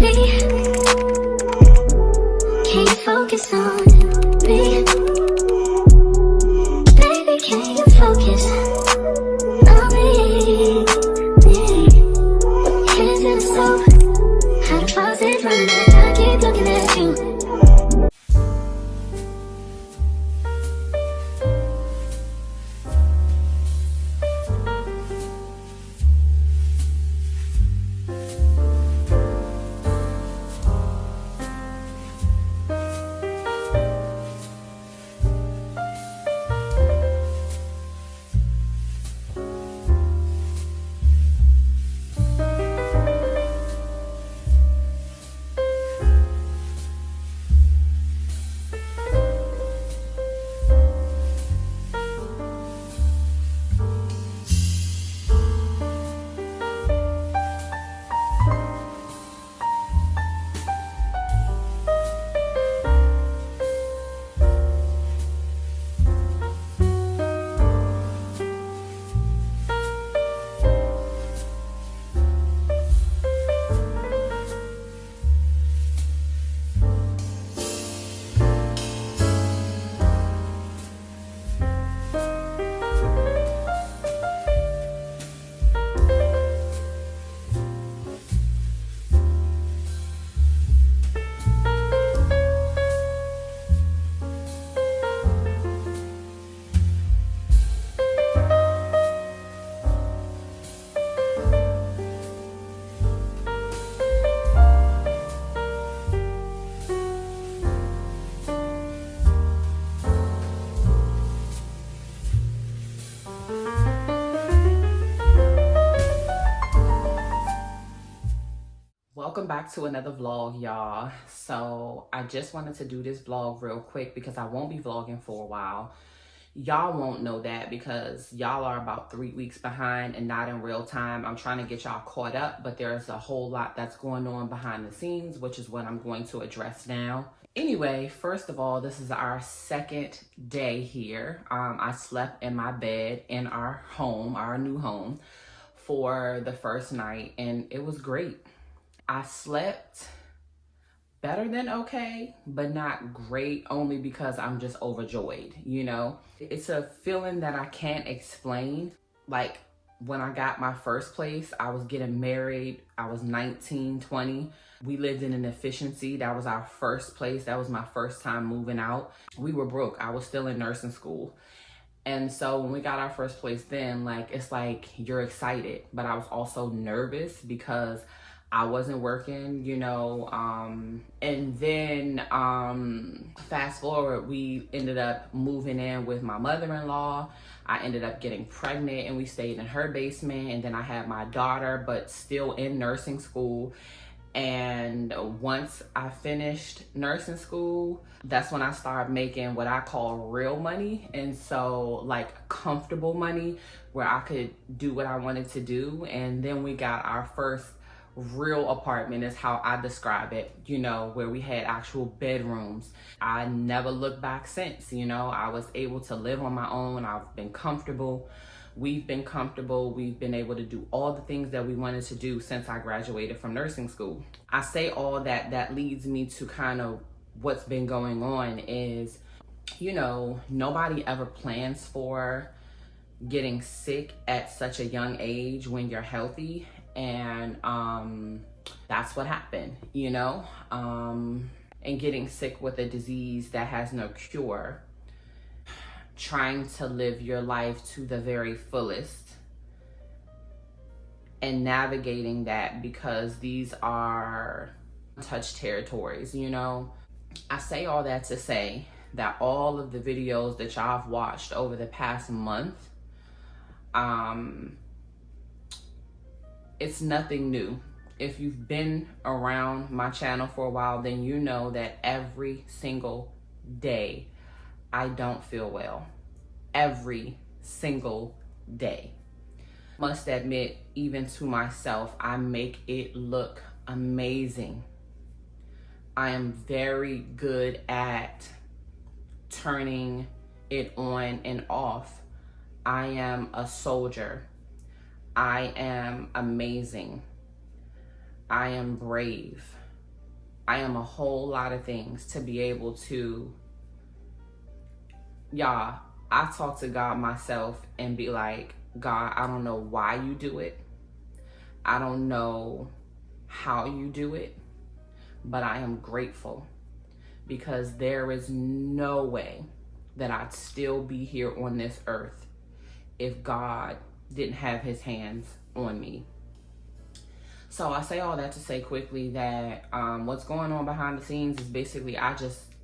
Can you focus on me? Baby, can you focus on me? Hands in the stove, how the faucet running, I keep looking at you. Welcome back to another vlog, y'all. So I just wanted to do this vlog real quick because I won't be vlogging for a while. Y'all won't know that because y'all are about 3 weeks behind and not in real time. I'm trying to get y'all caught up, but there's a whole lot that's going on behind the scenes, which is what I'm going to address now. Anyway, first of all, this is our second day here. I slept in my bed in our home, our new home, for the first night, and it was great. I slept better than okay, but not great, only because I'm just overjoyed, you know? It's a feeling that I can't explain. Like when I got my first place, I was getting married. I was 19, 20. We lived in an efficiency. That was our first place. That was my first time moving out. We were broke. I was still in nursing school. And so when we got our first place then, like, it's like you're excited, but I was also nervous because I wasn't working, you know, and then fast forward, we ended up moving in with my mother-in-law. I ended up getting pregnant and we stayed in her basement, and then I had my daughter, but still in nursing school. And once I finished nursing school, that's when I started making what I call real money. And so like comfortable money where I could do what I wanted to do. And then we got our first real apartment, is how I describe it, you know, where we had actual bedrooms. I never looked back since, you know. I was able to live on my own. I've been comfortable. We've been comfortable. We've been able to do all the things that we wanted to do since I graduated from nursing school. I say all that, that leads me to kind of what's been going on is, you know, nobody ever plans for getting sick at such a young age when you're healthy. And that's what happened, you know, and getting sick with a disease that has no cure, trying to live your life to the very fullest and navigating that, because these are untouched territories, you know. I say all that to say that all of the videos that y'all have watched over the past month, it's nothing new. If you've been around my channel for a while, then you know that every single day I don't feel well. Every single day. Must admit, even to myself, I make it look amazing. I am very good at turning it on and off. I am a soldier. I am amazing. I am brave. I am a whole lot of things to be able to, y'all, I talk to God myself and be like, God, I don't know why you do it. I don't know how you do it, but I am grateful because there is no way that I'd still be here on this earth if God didn't have his hands on me. So I say all that to say quickly that what's going on behind the scenes is basically I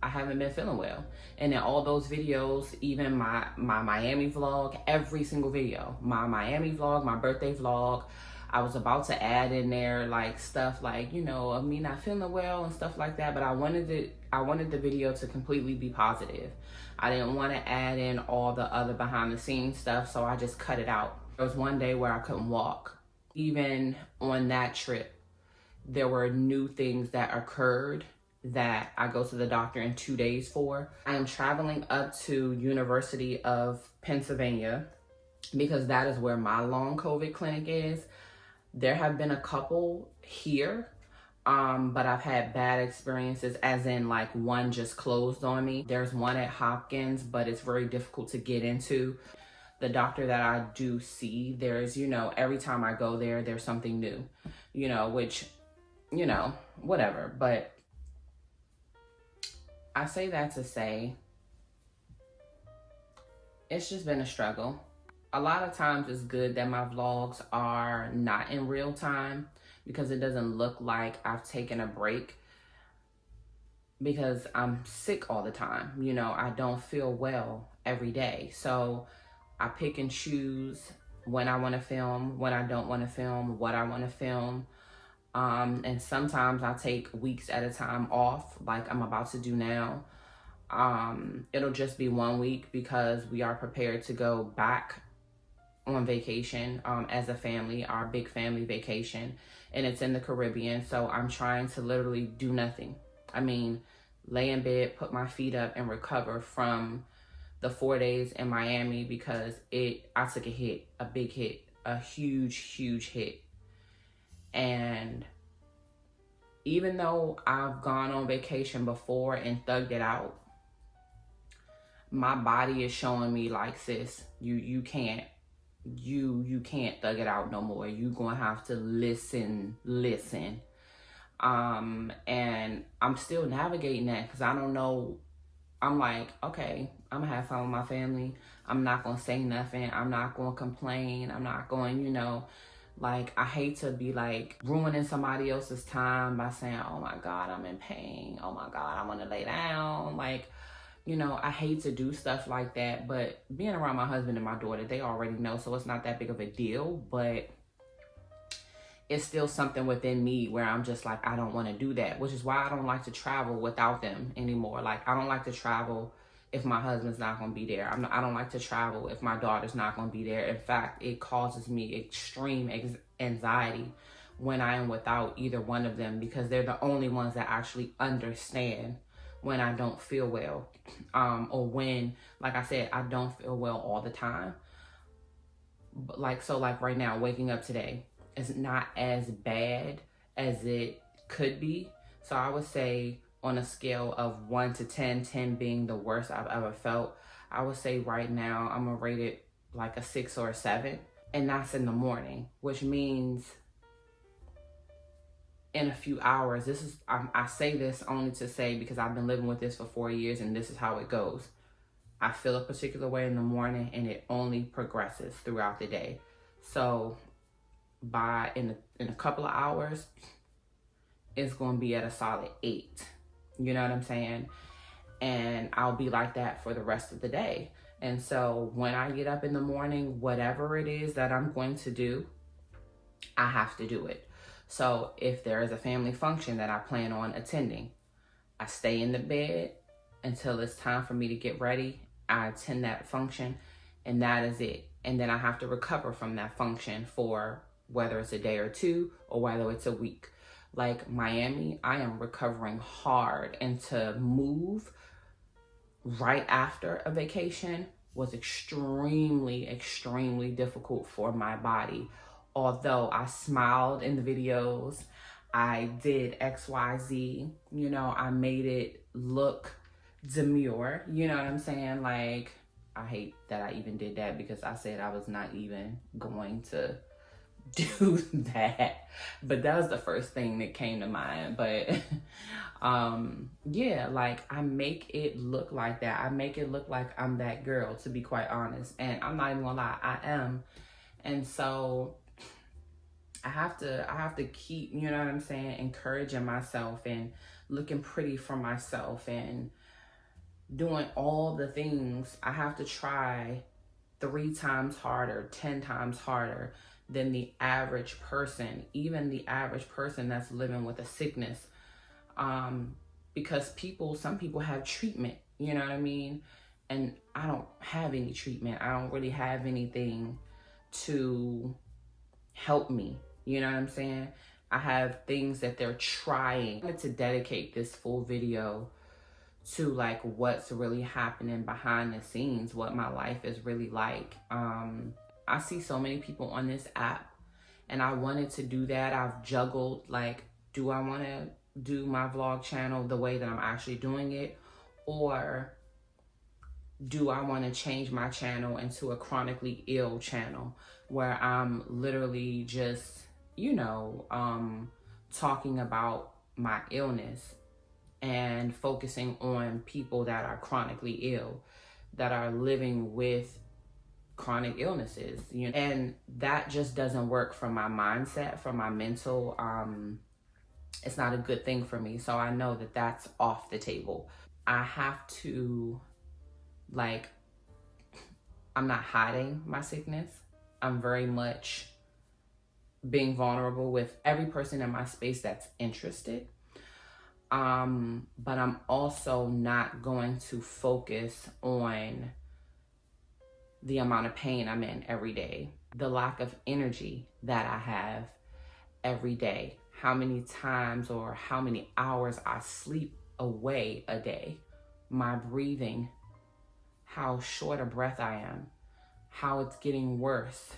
haven't been feeling well. And in all those videos, even my Miami vlog, every single video, my Miami vlog, my birthday vlog, I was about to add in there like stuff like, you know, of me not feeling well and stuff like that, but I wanted the video to completely be positive. I didn't want to add in all the other behind the scenes stuff, so I just cut it out. There was one day where I couldn't walk. Even on that trip, there were new things that occurred that I go to the doctor in 2 days for. I am traveling up to University of Pennsylvania because that is where my long COVID clinic is. There have been a couple here, but I've had bad experiences, as in like one just closed on me. There's one at Hopkins, but it's very difficult to get into. The doctor that I do see, there's, you know, every time I go there, there's something new, you know, which, you know, whatever. But I say that to say, it's just been a struggle. A lot of times it's good that my vlogs are not in real time because it doesn't look like I've taken a break, because I'm sick all the time. You know, I don't feel well every day. So I pick and choose when I want to film, when I don't want to film, what I want to film. And sometimes I take weeks at a time off, like I'm about to do now. It'll just be 1 week because we are prepared to go back on vacation as a family, our big family vacation, and it's in the Caribbean. So I'm trying to literally do nothing. I mean, lay in bed, put my feet up, and recover from the 4 days in Miami because I took a hit, a big hit, a huge hit. And even though I've gone on vacation before and thugged it out, my body is showing me like, sis, you can't thug it out no more. You gonna have to listen. And I'm still navigating that because I don't know. I'm like, okay, I'm gonna have fun with my family. I'm not gonna say nothing. I'm not gonna complain. I'm not going, you know, like, I hate to be like ruining somebody else's time by saying, oh my God, I'm in pain. Oh my God, I wanna lay down. Like, you know, I hate to do stuff like that, but being around my husband and my daughter, they already know, so it's not that big of a deal, but it's still something within me where I'm just like, I don't want to do that, which is why I don't like to travel without them anymore. Like, I don't like to travel if my husband's not going to be there. I don't like to travel if my daughter's not going to be there. In fact, it causes me extreme anxiety when I am without either one of them because they're the only ones that actually understand when I don't feel well, or when, like I said, I don't feel well all the time. But like right now, waking up today, is not as bad as it could be. So I would say on a scale of 1 to 10, 10 being the worst I've ever felt, I would say right now I'm gonna rate it like a 6 or a 7. And that's in the morning, which means in a few hours, I say this only to say because I've been living with this for 4 years and this is how it goes. I feel a particular way in the morning and it only progresses throughout the day. So in a couple of hours, it's going to be at a solid 8. You know what I'm saying? And I'll be like that for the rest of the day. And so when I get up in the morning, whatever it is that I'm going to do, I have to do it. So if there is a family function that I plan on attending, I stay in the bed until it's time for me to get ready. I attend that function and that is it. And then I have to recover from that function for whether it's a day or 2 or whether it's a week. Like Miami, I am recovering hard, and to move right after a vacation was extremely difficult for my body. Although I smiled in the videos, I did XYZ, you know, I made it look demure, you know what I'm saying? Like, I hate that I even did that because I said I was not even going to do that, but that was the first thing that came to mind. But yeah, like I make it look like that. I make it look like I'm that girl, to be quite honest, and I'm not even gonna lie, I am. And so I have to keep, you know what I'm saying, encouraging myself and looking pretty for myself and doing all the things. I have to try 3 times harder, 10 times harder than the average person, even the average person that's living with a sickness. Because some people have treatment, you know what I mean? And I don't have any treatment. I don't really have anything to help me, you know what I'm saying? I have things that they're trying. I wanted to dedicate this full video to like what's really happening behind the scenes, what my life is really like. I see so many people on this app and I wanted to do that. I've juggled, like, do I want to do my vlog channel the way that I'm actually doing it, or do I want to change my channel into a chronically ill channel where I'm literally just, you know, talking about my illness and focusing on people that are chronically ill, that are living with chronic illnesses, you know? And that just doesn't work for my mindset, for my mental. It's not a good thing for me. So I know that that's off the table. I have to, like, I'm not hiding my sickness. I'm very much being vulnerable with every person in my space that's interested. But I'm also not going to focus on the amount of pain I'm in every day, the lack of energy that I have every day, how many times or how many hours I sleep away a day, my breathing, how short a breath I am, how it's getting worse.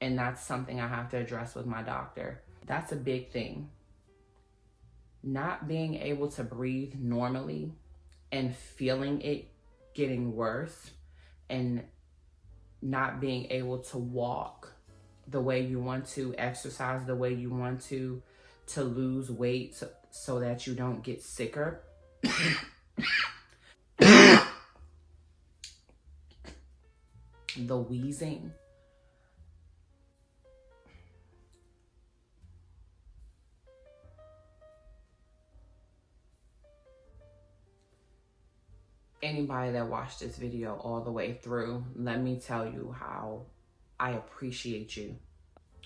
And that's something I have to address with my doctor. That's a big thing. Not being able to breathe normally and feeling it getting worse, and not being able to walk the way you want to, exercise the way you want to lose weight so that you don't get sicker. The wheezing. Anybody that watched this video all the way through, let me tell you how I appreciate you.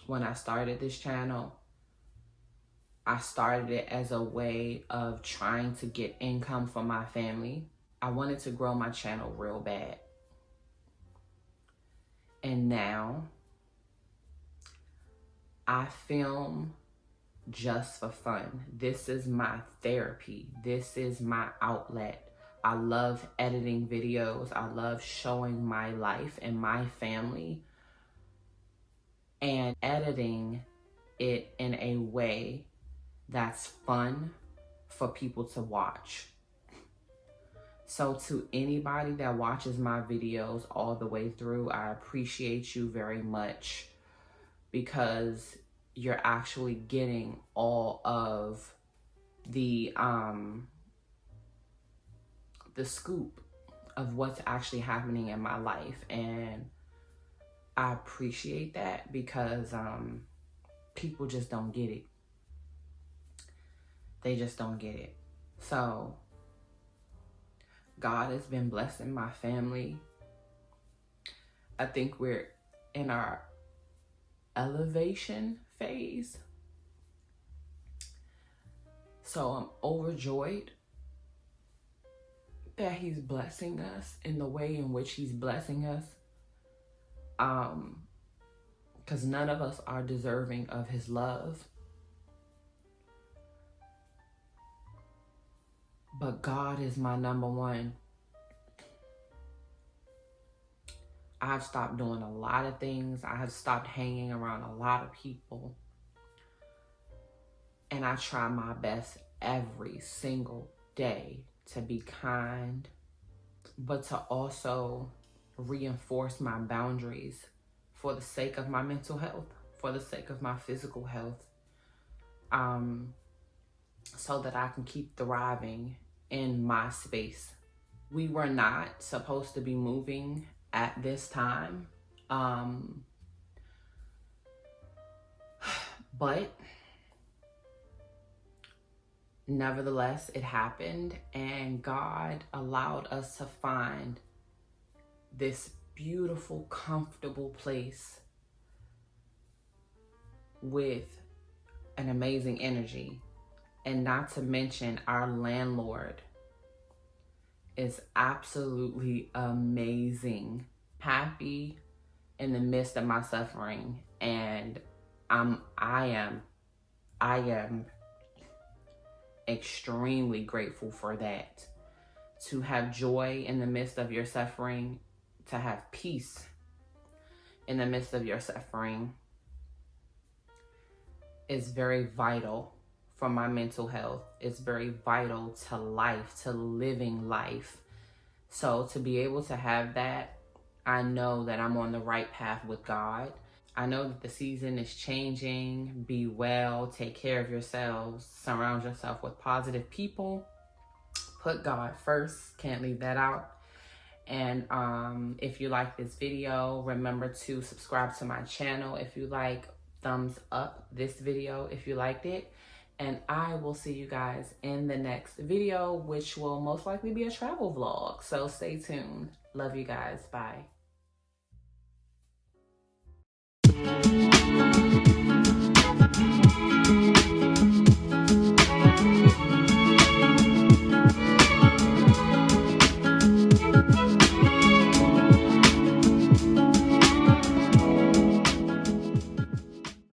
When I started this channel, I started it as a way of trying to get income for my family. I wanted to grow my channel real bad. And now I film just for fun. This is my therapy. This is my outlet. I love editing videos. I love showing my life and my family and editing it in a way that's fun for people to watch. So to anybody that watches my videos all the way through, I appreciate you very much, because you're actually getting all of the scoop of what's actually happening in my life. And I appreciate that, because people just don't get it. They just don't get it. So God has been blessing my family. I think we're in our elevation phase. So I'm overjoyed that he's blessing us in the way in which he's blessing us. Because none of us are deserving of his love. But God is my number one. I've stopped doing a lot of things. I have stopped hanging around a lot of people And I try my best every single day to be kind, but to also reinforce my boundaries for the sake of my mental health, for the sake of my physical health, so that I can keep thriving in my space. We were not supposed to be moving at this time, but nevertheless, it happened, and God allowed us to find this beautiful, comfortable place with an amazing energy. And not to mention, our landlord is absolutely amazing. Happy in the midst of my suffering, and I am extremely grateful for that. To have joy in the midst of your suffering, to have peace in the midst of your suffering is very vital for my mental health. It's very vital to life, to living life. So to be able to have that, I know that I'm on the right path with God. I know that the season is changing. Be well, take care of yourselves, surround yourself with positive people. Put God first, can't leave that out. And if you like this video, remember to subscribe to my channel if you like. Thumbs up this video if you liked it. And I will see you guys in the next video, which will most likely be a travel vlog. So stay tuned. Love you guys. Bye.